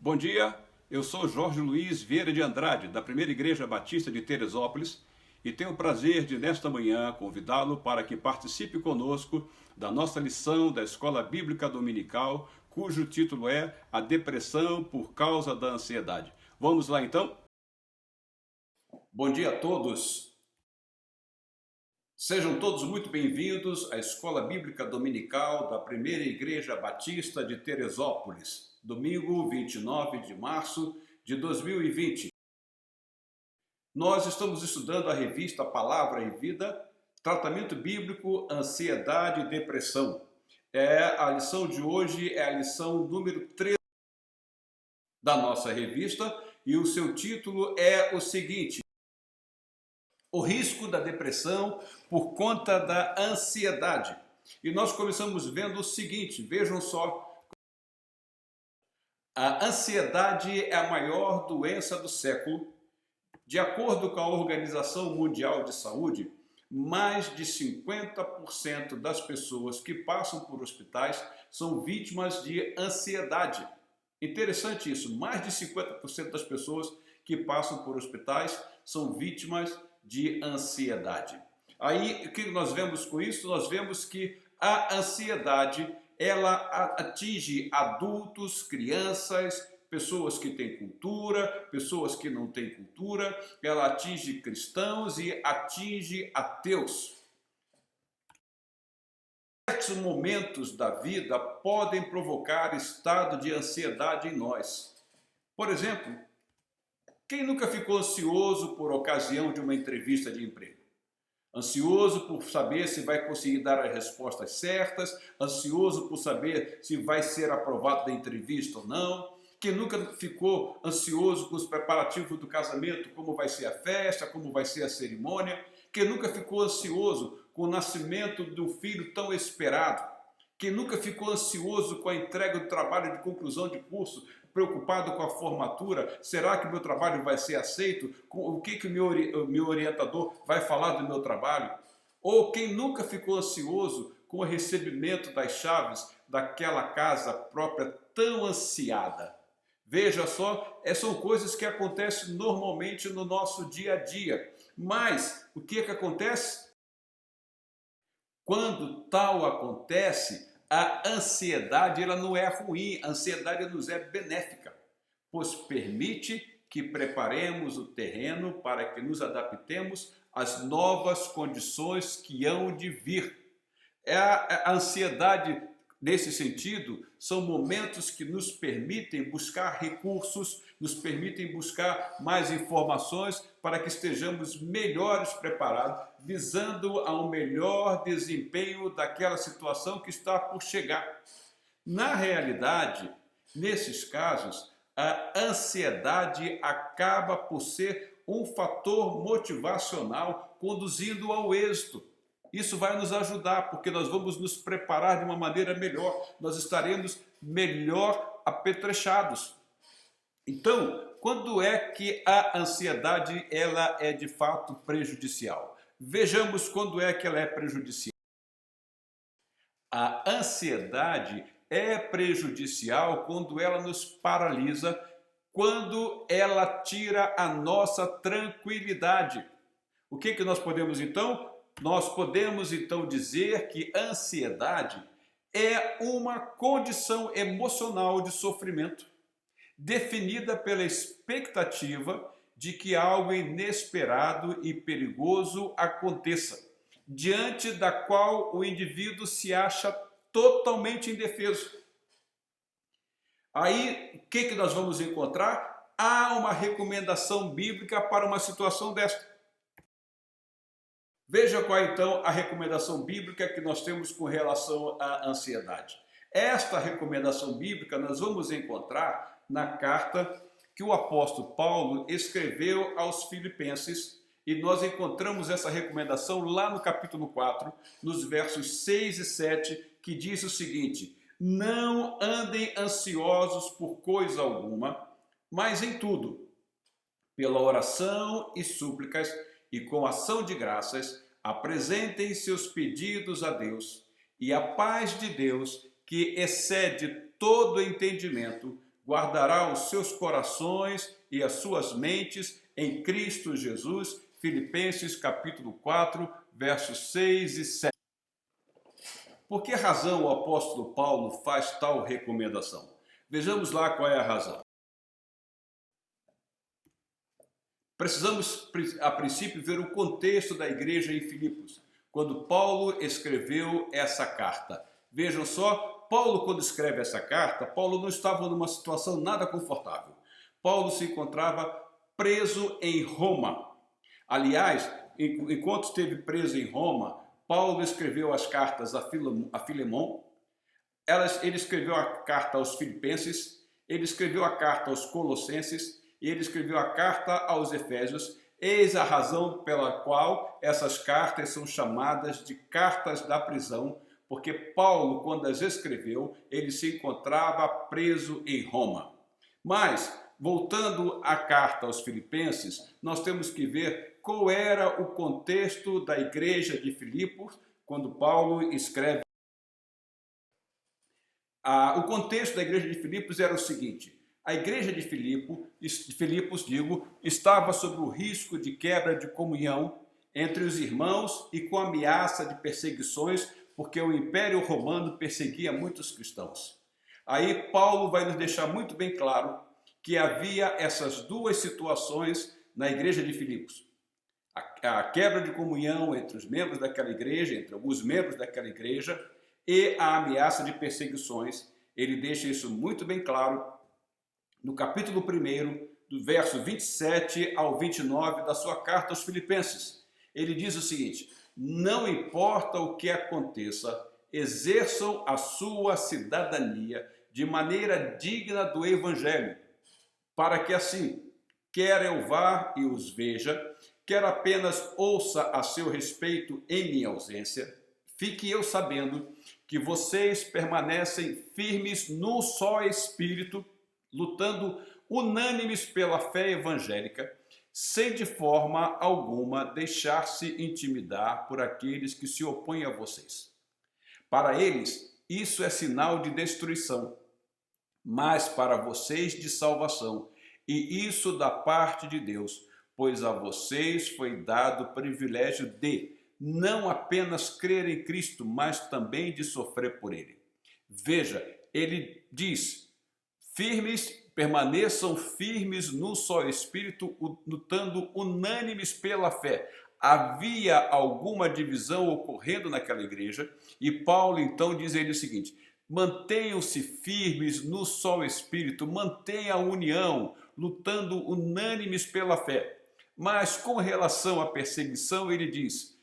Bom dia, eu sou Jorge Luiz Vieira de Andrade, da Primeira Igreja Batista de Teresópolis, e tenho o prazer de, nesta manhã, convidá-lo para que participe conosco da nossa lição da Escola Bíblica Dominical, cujo título é A Depressão por Causa da Ansiedade. Vamos lá, então? Bom dia a todos. Sejam todos muito bem-vindos à Escola Bíblica Dominical da Primeira Igreja Batista de Teresópolis, domingo 29 de março de 2020. Nós estamos estudando a revista Palavra e Vida, Tratamento Bíblico, Ansiedade e Depressão. A lição de hoje é a lição número 13 da nossa revista e o seu título é o seguinte: o risco da depressão por conta da ansiedade. E nós começamos vendo o seguinte, vejam só. A ansiedade é a maior doença do século. De acordo com a Organização Mundial de Saúde, mais de 50% das pessoas que passam por hospitais são vítimas de ansiedade. Interessante isso, mais de 50% das pessoas que passam por hospitais são vítimas de ansiedade. Aí, o que nós vemos com isso? Nós vemos que a ansiedade, ela atinge adultos, crianças, pessoas que têm cultura, pessoas que não têm cultura, ela atinge cristãos e atinge ateus. Certos momentos da vida podem provocar estado de ansiedade em nós. Por exemplo, quem nunca ficou ansioso por ocasião de uma entrevista de emprego? Ansioso por saber se vai conseguir dar as respostas certas, ansioso por saber se vai ser aprovado da entrevista ou não. Quem nunca ficou ansioso com os preparativos do casamento, como vai ser a festa, como vai ser a cerimônia? Quem nunca ficou ansioso com o nascimento do filho tão esperado? Quem nunca ficou ansioso com a entrega do trabalho de conclusão de curso, preocupado com a formatura? Será que o meu trabalho vai ser aceito? O que o meu orientador vai falar do meu trabalho? Ou quem nunca ficou ansioso com o recebimento das chaves daquela casa própria tão ansiada? Veja só, são coisas que acontecem normalmente no nosso dia a dia. Mas o que acontece? Quando tal acontece, a ansiedade ela não é ruim, a ansiedade nos é benéfica, pois permite que preparemos o terreno para que nos adaptemos às novas condições que hão de vir. A ansiedade, nesse sentido, são momentos que nos permitem buscar recursos, nos permitem buscar mais informações para que estejamos melhores preparados, visando a um melhor desempenho daquela situação que está por chegar. Na realidade, nesses casos, a ansiedade acaba por ser um fator motivacional conduzindo ao êxito. Isso vai nos ajudar, porque nós vamos nos preparar de uma maneira melhor, nós estaremos melhor apetrechados. Então, quando é que a ansiedade ela é de fato prejudicial? Vejamos quando é que ela é prejudicial. A ansiedade é prejudicial quando ela nos paralisa, quando ela tira a nossa tranquilidade. O que nós podemos então? Nós podemos então dizer que a ansiedade é uma condição emocional de sofrimento, definida pela expectativa de que algo inesperado e perigoso aconteça, diante da qual o indivíduo se acha totalmente indefeso. Aí, o que nós vamos encontrar? Há uma recomendação bíblica para uma situação desta. Veja qual é, então, a recomendação bíblica que nós temos com relação à ansiedade. Esta recomendação bíblica nós vamos encontrar na carta que o apóstolo Paulo escreveu aos Filipenses, e nós encontramos essa recomendação lá no capítulo 4, nos versos 6 e 7, que diz o seguinte: não andem ansiosos por coisa alguma, mas em tudo, pela oração e súplicas, e com ação de graças, apresentem seus pedidos a Deus, e a paz de Deus, que excede todo entendimento, guardará os seus corações e as suas mentes em Cristo Jesus. Filipenses capítulo 4, versos 6 e 7. Por que razão o apóstolo Paulo faz tal recomendação? Vejamos lá qual é a razão. Precisamos, a princípio, ver o contexto da igreja em Filipos, quando Paulo escreveu essa carta. Vejam só, Paulo, quando escreve essa carta, Paulo não estava numa situação nada confortável. Paulo se encontrava preso em Roma. Aliás, enquanto esteve preso em Roma, Paulo escreveu as cartas a Filemon, ele escreveu a carta aos Filipenses, ele escreveu a carta aos Colossenses e ele escreveu a carta aos Efésios. Eis a razão pela qual essas cartas são chamadas de cartas da prisão, porque Paulo, quando as escreveu, ele se encontrava preso em Roma. Mas, voltando à carta aos Filipenses, nós temos que ver qual era o contexto da igreja de Filipos, quando Paulo escreve. O contexto da igreja de Filipos era o seguinte: a igreja de Filipos, estava sob o risco de quebra de comunhão entre os irmãos e com ameaça de perseguições, porque o Império Romano perseguia muitos cristãos. Aí Paulo vai nos deixar muito bem claro que havia essas duas situações na igreja de Filipos. A quebra de comunhão entre os membros daquela igreja, entre alguns membros daquela igreja, e a ameaça de perseguições. Ele deixa isso muito bem claro no capítulo 1, do verso 27 ao 29 da sua carta aos Filipenses. Ele diz o seguinte: não importa o que aconteça, exerçam a sua cidadania de maneira digna do Evangelho, para que assim, quer eu vá e os veja, quer apenas ouça a seu respeito em minha ausência, fique eu sabendo que vocês permanecem firmes num só espírito, lutando unânimes pela fé evangélica, sem de forma alguma deixar-se intimidar por aqueles que se opõem a vocês. Para eles, isso é sinal de destruição, mas para vocês de salvação, e isso da parte de Deus, pois a vocês foi dado o privilégio de não apenas crer em Cristo, mas também de sofrer por Ele. Veja, ele diz: permaneçam firmes no só Espírito, lutando unânimes pela fé. Havia alguma divisão ocorrendo naquela igreja, e Paulo então diz a ele o seguinte: mantenham-se firmes no só Espírito, mantenha a união, lutando unânimes pela fé. Mas com relação à perseguição, ele diz: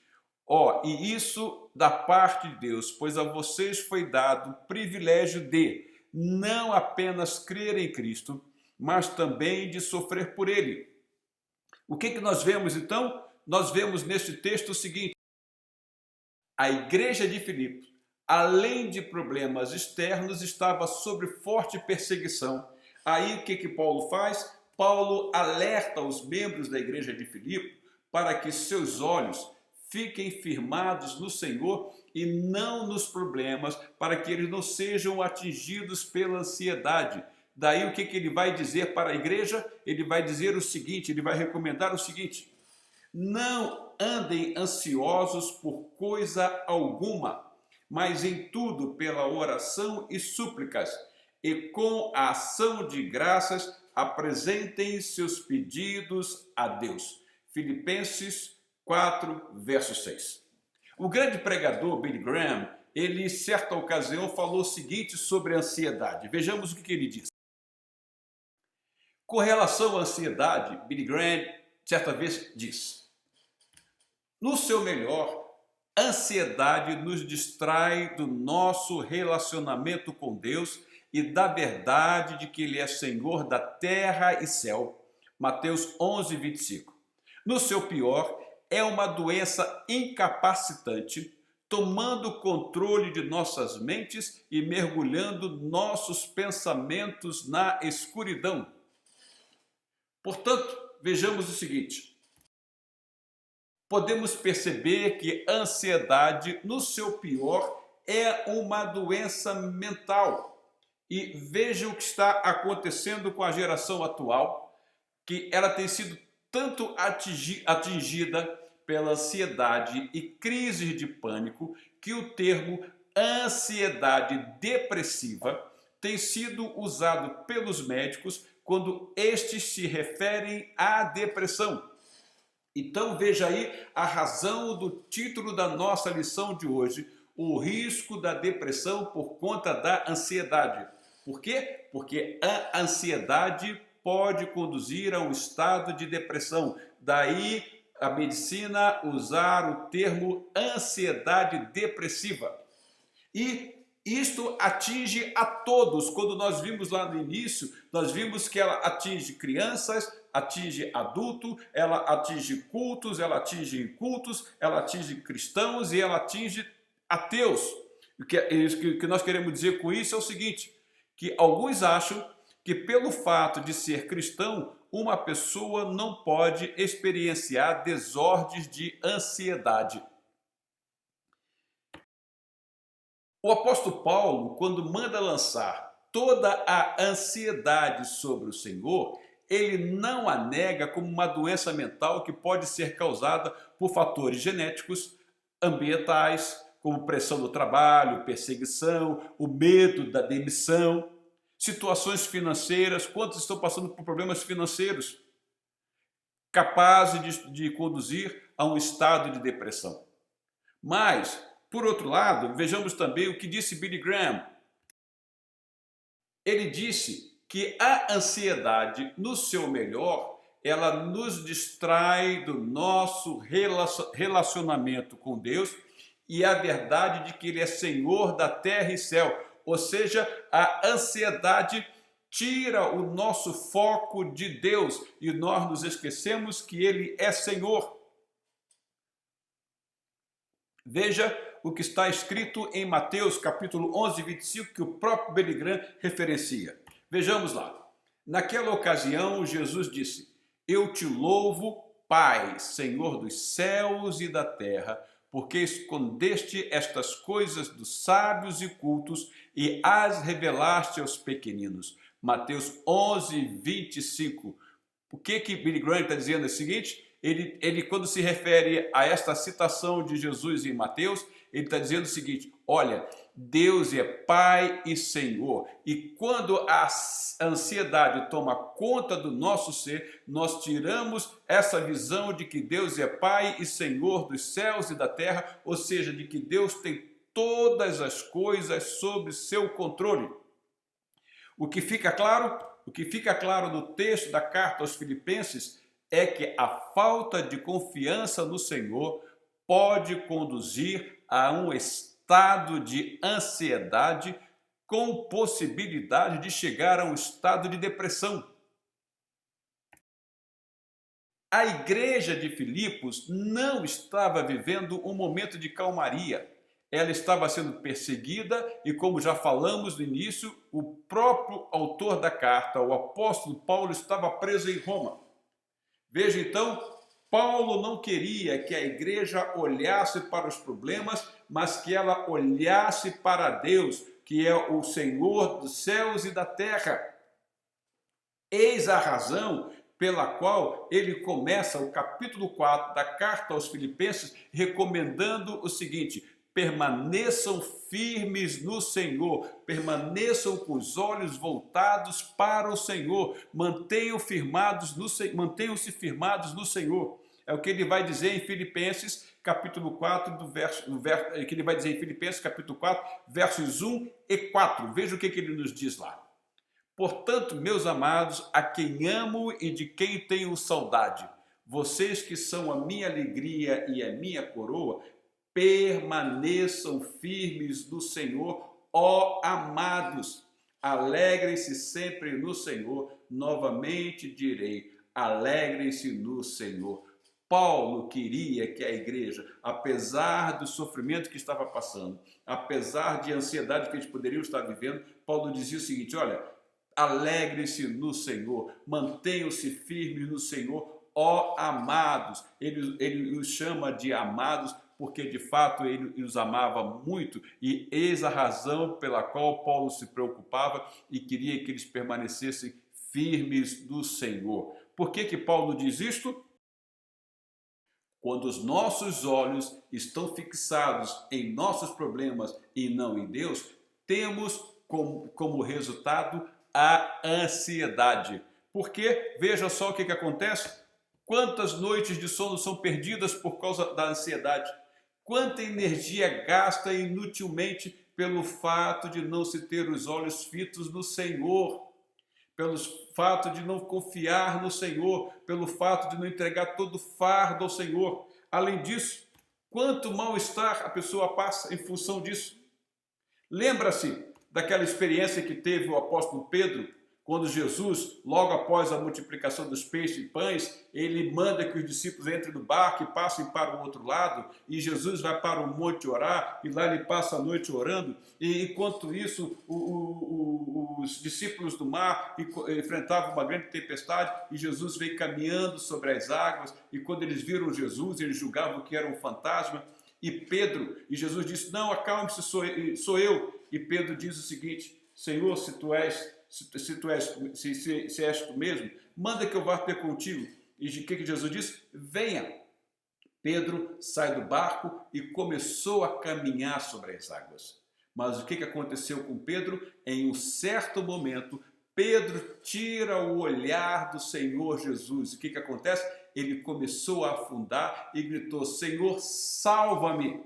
e isso da parte de Deus, pois a vocês foi dado o privilégio de não apenas crer em Cristo, mas também de sofrer por Ele. O que nós vemos então? Nós vemos neste texto o seguinte: a igreja de Filipos, além de problemas externos, estava sob forte perseguição. Aí o que Paulo faz? Paulo alerta os membros da igreja de Filipos para que seus olhos fiquem firmados no Senhor e não nos problemas, para que eles não sejam atingidos pela ansiedade. Daí o que ele vai dizer para a igreja? Ele vai dizer o seguinte, ele vai recomendar o seguinte: não andem ansiosos por coisa alguma, mas em tudo pela oração e súplicas, e com a ação de graças apresentem seus pedidos a Deus. Filipenses 4, verso 6. O grande pregador Billy Graham, ele em certa ocasião falou o seguinte sobre a ansiedade. Vejamos o que ele diz. Com relação à ansiedade, Billy Graham certa vez diz: no seu melhor, a ansiedade nos distrai do nosso relacionamento com Deus e da verdade de que Ele é Senhor da terra e céu. Mateus 11, 25. No seu pior, é uma doença incapacitante, tomando o controle de nossas mentes e mergulhando nossos pensamentos na escuridão. Portanto, vejamos o seguinte: podemos perceber que a ansiedade, no seu pior, é uma doença mental E veja o que está acontecendo com a geração atual, que ela tem sido tanto atingida pela ansiedade e crises de pânico, que o termo ansiedade depressiva tem sido usado pelos médicos quando estes se referem à depressão. Então veja aí a razão do título da nossa lição de hoje: o risco da depressão por conta da ansiedade. Por quê? Porque a ansiedade pode conduzir a um estado de depressão. Daí a medicina usar o termo ansiedade depressiva. E isto atinge a todos. Quando nós vimos lá no início, nós vimos que ela atinge crianças, atinge adulto, ela atinge cultos, ela atinge incultos, ela atinge cristãos e ela atinge ateus. O que nós queremos dizer com isso é o seguinte, que alguns acham que pelo fato de ser cristão, uma pessoa não pode experienciar desordens de ansiedade. O apóstolo Paulo, quando manda lançar toda a ansiedade sobre o Senhor, ele não a nega como uma doença mental que pode ser causada por fatores genéticos, ambientais, como pressão do trabalho, perseguição, o medo da demissão, situações financeiras. Quantos estão passando por problemas financeiros capazes de conduzir a um estado de depressão? Mas, por outro lado, vejamos também o que disse Billy Graham. Ele disse que a ansiedade, no seu melhor, ela nos distrai do nosso relacionamento com Deus e a verdade de que Ele é Senhor da terra e céu. Ou seja, a ansiedade tira o nosso foco de Deus e nós nos esquecemos que Ele é Senhor. Veja o que está escrito em Mateus capítulo 11, 25, que o próprio Billy Graham referencia. Vejamos lá. Naquela ocasião, Jesus disse: Eu te louvo, Pai, Senhor dos céus e da terra, porque escondeste estas coisas dos sábios e cultos e as revelaste aos pequeninos. Mateus 11, 25. O que Billy Graham está dizendo é o seguinte: ele quando se refere a esta citação de Jesus em Mateus, ele está dizendo o seguinte: olha, Deus é Pai e Senhor, e quando a ansiedade toma conta do nosso ser, nós tiramos essa visão de que Deus é Pai e Senhor dos céus e da terra, ou seja, de que Deus tem todas as coisas sob seu controle. O que fica claro no texto da carta aos Filipenses é que a falta de confiança no Senhor pode conduzir a um estado de ansiedade com possibilidade de chegar a um estado de depressão. A igreja de Filipos não estava vivendo um momento de calmaria. Ela estava sendo perseguida e, como já falamos no início, o próprio autor da carta, o apóstolo Paulo, estava preso em Roma. Veja então, Paulo não queria que a igreja olhasse para os problemas, mas que ela olhasse para Deus, que é o Senhor dos céus e da terra. Eis a razão pela qual ele começa o capítulo 4 da carta aos Filipenses recomendando o seguinte: permaneçam firmes no Senhor, permaneçam com os olhos voltados para o Senhor, mantenham-se firmados no Senhor. É o que ele vai dizer em Filipenses, capítulo 4, que ele vai dizer em Filipenses, capítulo 4, versos 1 e 4. Veja o que ele nos diz lá. Portanto, meus amados, a quem amo e de quem tenho saudade, vocês que são a minha alegria e a minha coroa, permaneçam firmes no Senhor, ó amados. Alegrem-se sempre no Senhor. Novamente direi, alegrem-se no Senhor. Paulo queria que a igreja, apesar do sofrimento que estava passando, apesar de ansiedade que eles poderiam estar vivendo, Paulo dizia o seguinte: olha, alegrem-se no Senhor, mantenham-se firmes no Senhor, ó amados. Ele os chama de amados porque de fato ele os amava muito e eis a razão pela qual Paulo se preocupava e queria que eles permanecessem firmes no Senhor. Por que Paulo diz isto? Quando os nossos olhos estão fixados em nossos problemas e não em Deus, temos como resultado a ansiedade. Porque, veja só o que acontece, quantas noites de sono são perdidas por causa da ansiedade, quanta energia gasta inutilmente pelo fato de não se ter os olhos fitos no Senhor, pelo fato de não confiar no Senhor, pelo fato de não entregar todo o fardo ao Senhor. Além disso, quanto mal-estar a pessoa passa em função disso. Lembra-se daquela experiência que teve o apóstolo Pedro, quando Jesus, logo após a multiplicação dos peixes e pães, ele manda que os discípulos entrem no barco e passem para o outro lado, e Jesus vai para o monte orar, e lá ele passa a noite orando, e enquanto isso, os discípulos do mar enfrentavam uma grande tempestade, e Jesus veio caminhando sobre as águas, e quando eles viram Jesus, eles julgavam que era um fantasma, e Jesus disse, não, acalme-se, sou eu. E Pedro diz o seguinte, Senhor, se és tu mesmo, manda que eu vá ter contigo. E o que Jesus disse? Venha. Pedro sai do barco e começou a caminhar sobre as águas. Mas o que aconteceu com Pedro? Em um certo momento, Pedro tira o olhar do Senhor Jesus. O que acontece? Ele começou a afundar e gritou, Senhor, salva-me.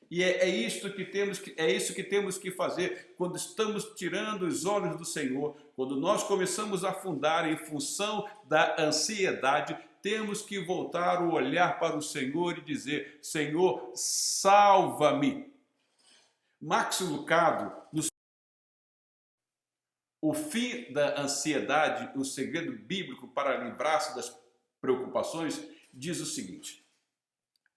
E é isso que temos que fazer quando estamos tirando os olhos do Senhor, quando nós começamos a afundar em função da ansiedade, temos que voltar o olhar para o Senhor e dizer, Senhor, salva-me. Max Lucado, o fim da ansiedade, o segredo bíblico para livrar-se das preocupações, diz o seguinte,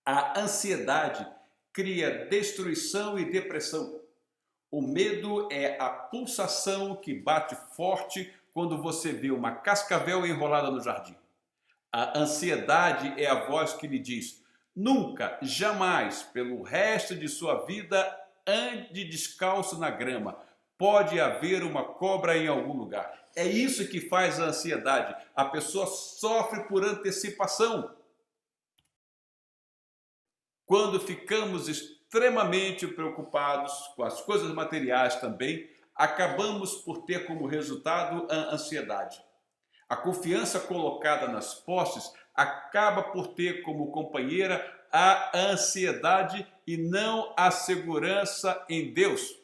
a ansiedade cria destruição e depressão. O medo é a pulsação que bate forte quando você vê uma cascavel enrolada no jardim. A ansiedade é a voz que lhe diz, nunca, jamais, pelo resto de sua vida, ande descalço na grama. Pode haver uma cobra em algum lugar. É isso que faz a ansiedade. A pessoa sofre por antecipação. Quando ficamos extremamente preocupados com as coisas materiais também, acabamos por ter como resultado a ansiedade. A confiança colocada nas posses acaba por ter como companheira a ansiedade e não a segurança em Deus.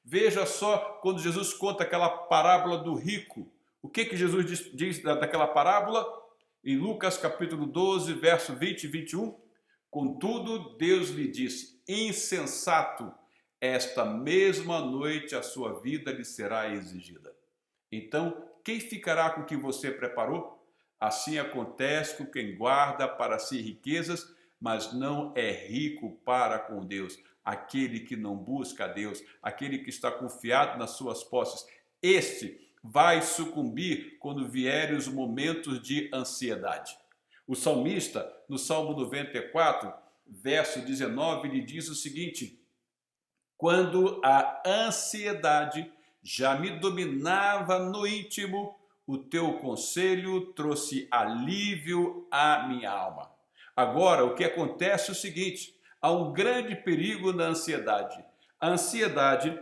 Veja só quando Jesus conta aquela parábola do rico. O que Jesus diz daquela parábola? Em Lucas capítulo 12, verso 20 e 21. Contudo, Deus lhe disse, insensato, esta mesma noite a sua vida lhe será exigida. Então, quem ficará com o que você preparou? Assim acontece com quem guarda para si riquezas, mas não é rico para com Deus. Aquele que não busca a Deus, aquele que está confiado nas suas posses, este vai sucumbir quando vierem os momentos de ansiedade. O salmista, no Salmo 94, verso 19, lhe diz o seguinte, quando a ansiedade já me dominava no íntimo, o teu conselho trouxe alívio à minha alma. Agora, o que acontece é o seguinte, há um grande perigo na ansiedade. A ansiedade,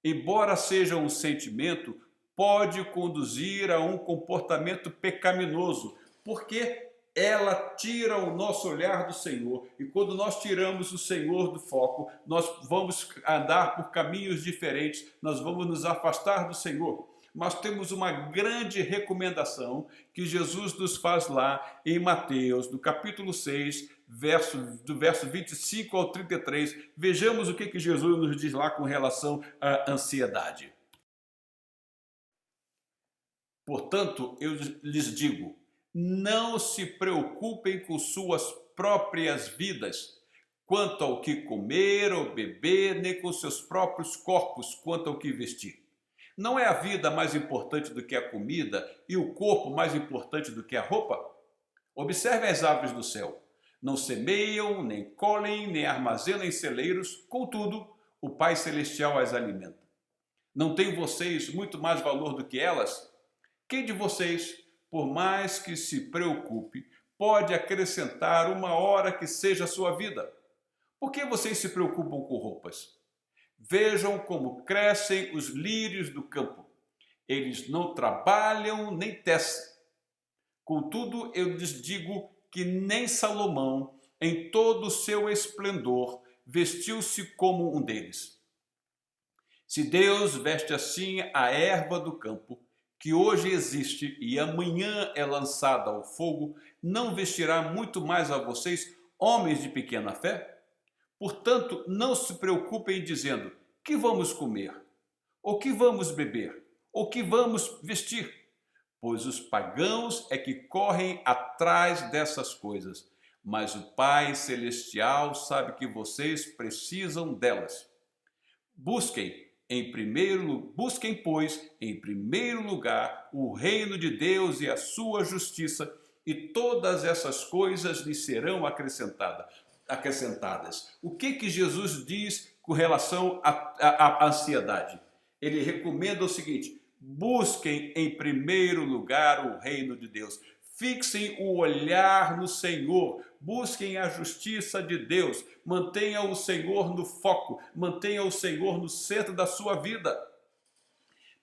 embora seja um sentimento, pode conduzir a um comportamento pecaminoso, porque ela tira o nosso olhar do Senhor, e quando nós tiramos o Senhor do foco, nós vamos andar por caminhos diferentes, nós vamos nos afastar do Senhor. Mas temos uma grande recomendação que Jesus nos faz lá em Mateus, no capítulo 6, do verso 25 ao 33. Vejamos o que Jesus nos diz lá com relação à ansiedade. Portanto, eu lhes digo, não se preocupem com suas próprias vidas, quanto ao que comer ou beber, nem com seus próprios corpos, quanto ao que vestir. Não é a vida mais importante do que a comida e o corpo mais importante do que a roupa? Observe as aves do céu. Não semeiam, nem colhem, nem armazenam em celeiros, contudo, o Pai Celestial as alimenta. Não têm vocês muito mais valor do que elas? Quem de vocês, por mais que se preocupe, pode acrescentar uma hora que seja a sua vida? Por que vocês se preocupam com roupas? Vejam como crescem os lírios do campo. Eles não trabalham nem tecem. Contudo, eu lhes digo que nem Salomão, em todo o seu esplendor, vestiu-se como um deles. Se Deus veste assim a erva do campo, que hoje existe e amanhã é lançada ao fogo, não vestirá muito mais a vocês, homens de pequena fé? Portanto, não se preocupem dizendo: que vamos comer? Ou que vamos beber? Ou que vamos vestir? Pois os pagãos é que correm atrás dessas coisas, mas o Pai Celestial sabe que vocês precisam delas. Busquem, pois, em primeiro lugar o reino de Deus e a sua justiça, e todas essas coisas lhes serão acrescentadas. O que Jesus diz com relação à ansiedade? Ele recomenda o seguinte: busquem em primeiro lugar o reino de Deus. Fixem o olhar no Senhor, busquem a justiça de Deus, mantenham o Senhor no foco, mantenham o Senhor no centro da sua vida.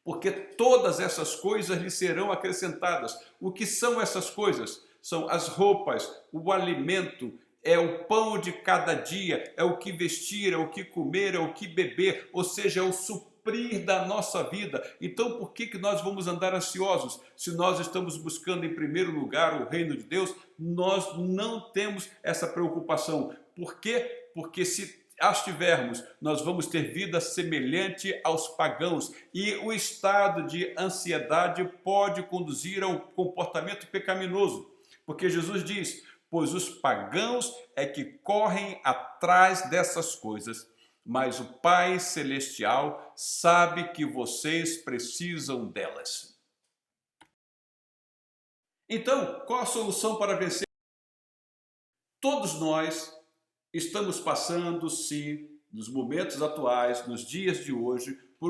Porque todas essas coisas lhe serão acrescentadas. O que são essas coisas? São as roupas, o alimento, é o pão de cada dia, é o que vestir, é o que comer, é o que beber, ou seja, é o suprir da nossa vida. Então, por que nós vamos andar ansiosos? Se nós estamos buscando em primeiro lugar o reino de Deus, nós não temos essa preocupação. Por quê? Porque se as tivermos, nós vamos ter vida semelhante aos pagãos, e o estado de ansiedade pode conduzir ao comportamento pecaminoso, porque Jesus diz: pois os pagãos é que correm atrás dessas coisas, mas o Pai Celestial sabe que vocês precisam delas. Então, qual a solução para vencer? Todos nós estamos passando, sim, nos momentos atuais, nos dias de hoje, por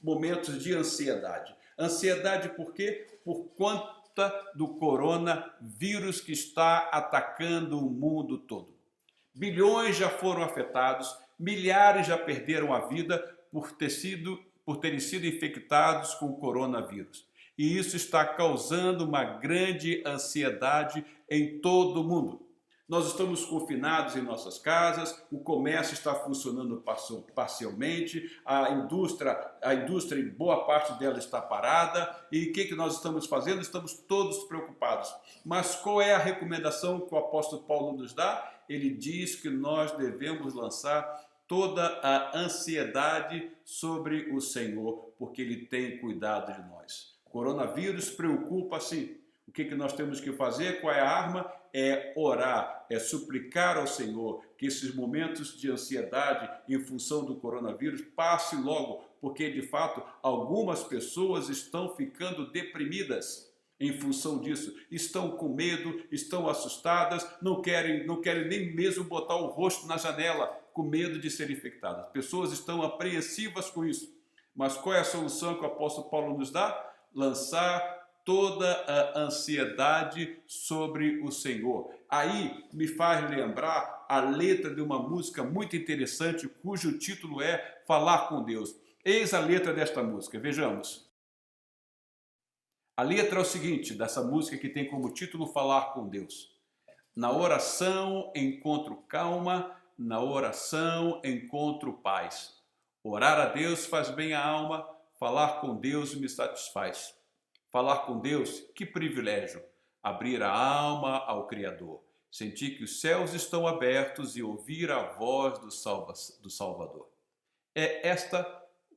momentos de ansiedade. Ansiedade por quê? Por conta do coronavírus que está atacando o mundo todo. Bilhões já foram afetados, milhares já perderam a vida por terem sido infectados com o coronavírus. E isso está causando uma grande ansiedade em todo o mundo. Nós estamos confinados em nossas casas, o comércio está funcionando parcialmente, a indústria em boa parte dela está parada. E o que nós estamos fazendo? Estamos todos preocupados. Mas qual é a recomendação que o apóstolo Paulo nos dá? Ele diz que nós devemos lançar toda a ansiedade sobre o Senhor, porque Ele tem cuidado de nós. O coronavírus preocupa, sim. O que nós temos que fazer? Qual é a arma? É orar, é suplicar ao Senhor que esses momentos de ansiedade em função do coronavírus passem logo, porque de fato algumas pessoas estão ficando deprimidas em função disso, estão com medo, estão assustadas, não querem nem mesmo botar o rosto na janela, com medo de ser infectadas. Pessoas estão apreensivas com isso. Mas qual é a solução que o apóstolo Paulo nos dá? Lançar toda a ansiedade sobre o Senhor. Aí me faz lembrar a letra de uma música muito interessante, cujo título é Falar com Deus. Eis a letra desta música, vejamos. A letra é o seguinte, dessa música que tem como título Falar com Deus. Na oração encontro calma, na oração encontro paz. Orar a Deus faz bem à alma, falar com Deus me satisfaz. Falar com Deus, que privilégio! Abrir a alma ao Criador, sentir que os céus estão abertos e ouvir a voz do Salvador. É esta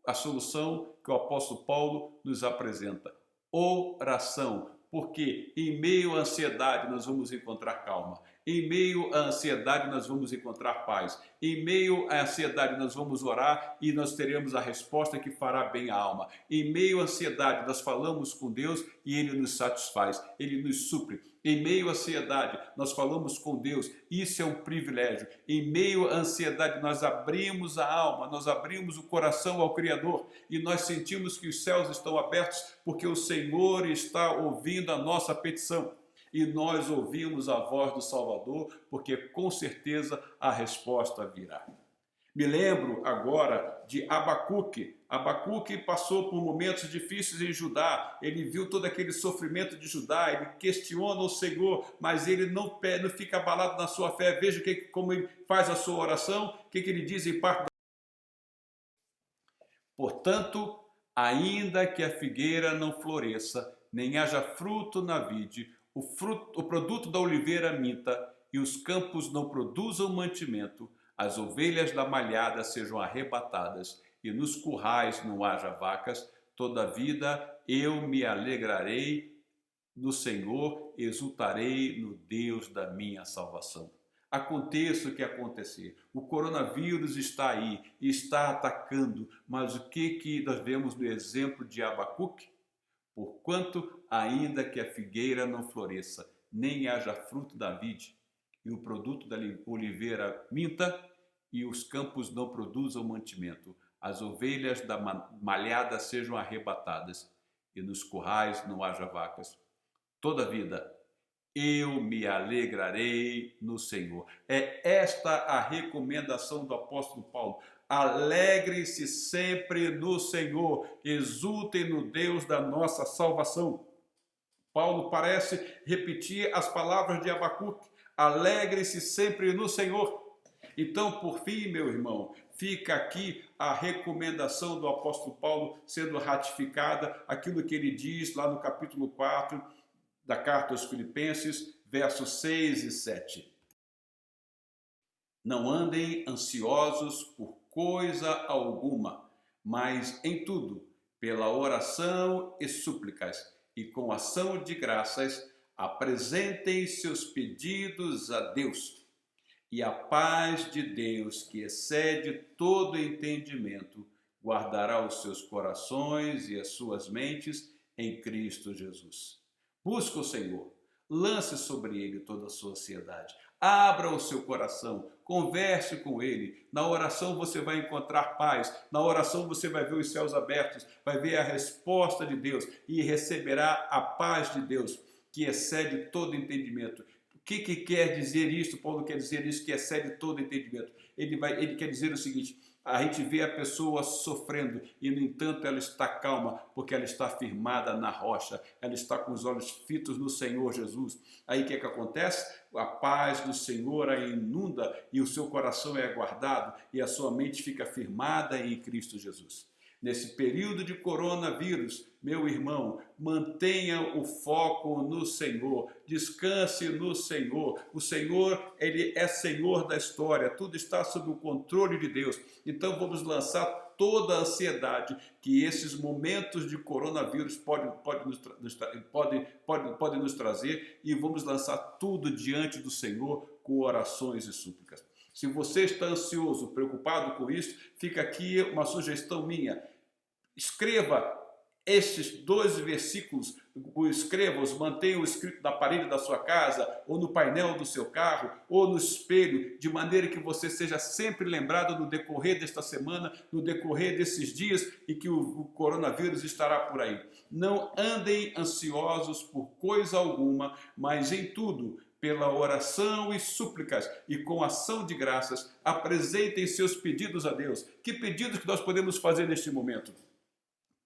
a solução que o apóstolo Paulo nos apresenta. Oração, porque em meio à ansiedade nós vamos encontrar calma. Em meio à ansiedade, nós vamos encontrar paz. Em meio à ansiedade, nós vamos orar e nós teremos a resposta que fará bem a alma. Em meio à ansiedade, nós falamos com Deus e Ele nos satisfaz, Ele nos supre. Em meio à ansiedade, nós falamos com Deus, isso é um privilégio. Em meio à ansiedade, nós abrimos a alma, nós abrimos o coração ao Criador e nós sentimos que os céus estão abertos porque o Senhor está ouvindo a nossa petição. E nós ouvimos a voz do Salvador, porque com certeza a resposta virá. Me lembro agora de Abacuque. Abacuque passou por momentos difíceis em Judá, ele viu todo aquele sofrimento de Judá, ele questiona o Senhor, mas ele não fica abalado na sua fé. Veja como ele faz a sua oração, o que ele diz em parte. Portanto, ainda que a figueira não floresça, nem haja fruto na vide, o produto da oliveira minta, e os campos não produzam mantimento, as ovelhas da malhada sejam arrebatadas, e nos currais não haja vacas, todavia eu me alegrarei no Senhor, exultarei no Deus da minha salvação. Aconteça o que acontecer, o coronavírus está aí, está atacando, mas o que nós vemos no exemplo de Abacuque? Porquanto, ainda que a figueira não floresça, nem haja fruto da vide, e o produto da oliveira minta, e os campos não produzam mantimento, as ovelhas da malhada sejam arrebatadas, e nos currais não haja vacas. Todavia, eu me alegrarei no Senhor. É esta a recomendação do apóstolo Paulo. Alegre-se sempre no Senhor, exultem no Deus da nossa salvação. Paulo parece repetir as palavras de Abacuque. Alegre-se sempre no Senhor. Então, por fim, meu irmão, fica aqui a recomendação do apóstolo Paulo sendo ratificada, aquilo que ele diz lá no capítulo 4 da carta aos Filipenses, versos 6 e 7. Não andem ansiosos por coisa alguma, mas em tudo, pela oração e súplicas, e com ação de graças, apresentem seus pedidos a Deus. E a paz de Deus, que excede todo entendimento, guardará os seus corações e as suas mentes em Cristo Jesus. Busca o Senhor, lance sobre Ele toda a sua ansiedade. Abra o seu coração, converse com Ele. Na oração você vai encontrar paz, na oração você vai ver os céus abertos, vai ver a resposta de Deus e receberá a paz de Deus, que excede todo entendimento. O que quer dizer isso? Paulo quer dizer isso, que excede todo entendimento. Ele quer dizer o seguinte: a gente vê a pessoa sofrendo e, no entanto, ela está calma, porque ela está firmada na rocha, ela está com os olhos fitos no Senhor Jesus. Aí o que acontece? A paz do Senhor a inunda e o seu coração é guardado e a sua mente fica firmada em Cristo Jesus. Nesse período de coronavírus, meu irmão, mantenha o foco no Senhor, descanse no Senhor. O Senhor, Ele é Senhor da história, tudo está sob o controle de Deus. Então vamos lançar toda a ansiedade que esses momentos de coronavírus podem nos trazer e vamos lançar tudo diante do Senhor com orações e súplicas. Se você está ansioso, preocupado com isso, fica aqui uma sugestão minha. Escreva estes 12 versículos, escreva-os, mantenha-o escrito na parede da sua casa, ou no painel do seu carro, ou no espelho, de maneira que você seja sempre lembrado no decorrer desta semana, no decorrer desses dias, e que o coronavírus estará por aí. Não andem ansiosos por coisa alguma, mas em tudo, pela oração e súplicas e com ação de graças, apresentem seus pedidos a Deus. Que pedidos que nós podemos fazer neste momento?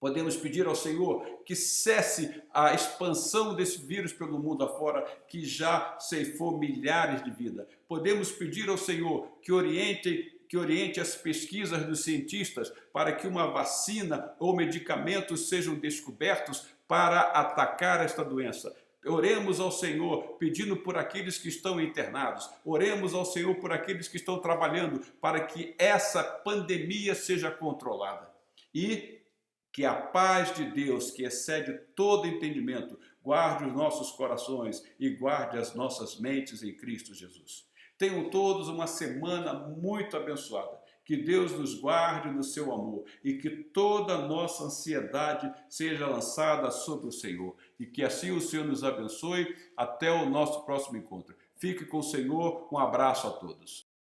Podemos pedir ao Senhor que cesse a expansão desse vírus pelo mundo afora, que já ceifou milhares de vidas. Podemos pedir ao Senhor que oriente as pesquisas dos cientistas para que uma vacina ou medicamentos sejam descobertos para atacar esta doença. Oremos ao Senhor pedindo por aqueles que estão internados. Oremos ao Senhor por aqueles que estão trabalhando para que essa pandemia seja controlada. E que a paz de Deus, que excede todo entendimento, guarde os nossos corações e guarde as nossas mentes em Cristo Jesus. Tenham todos uma semana muito abençoada. Que Deus nos guarde no seu amor e que toda a nossa ansiedade seja lançada sobre o Senhor. E que assim o Senhor nos abençoe. Até o nosso próximo encontro. Fique com o Senhor. Um abraço a todos.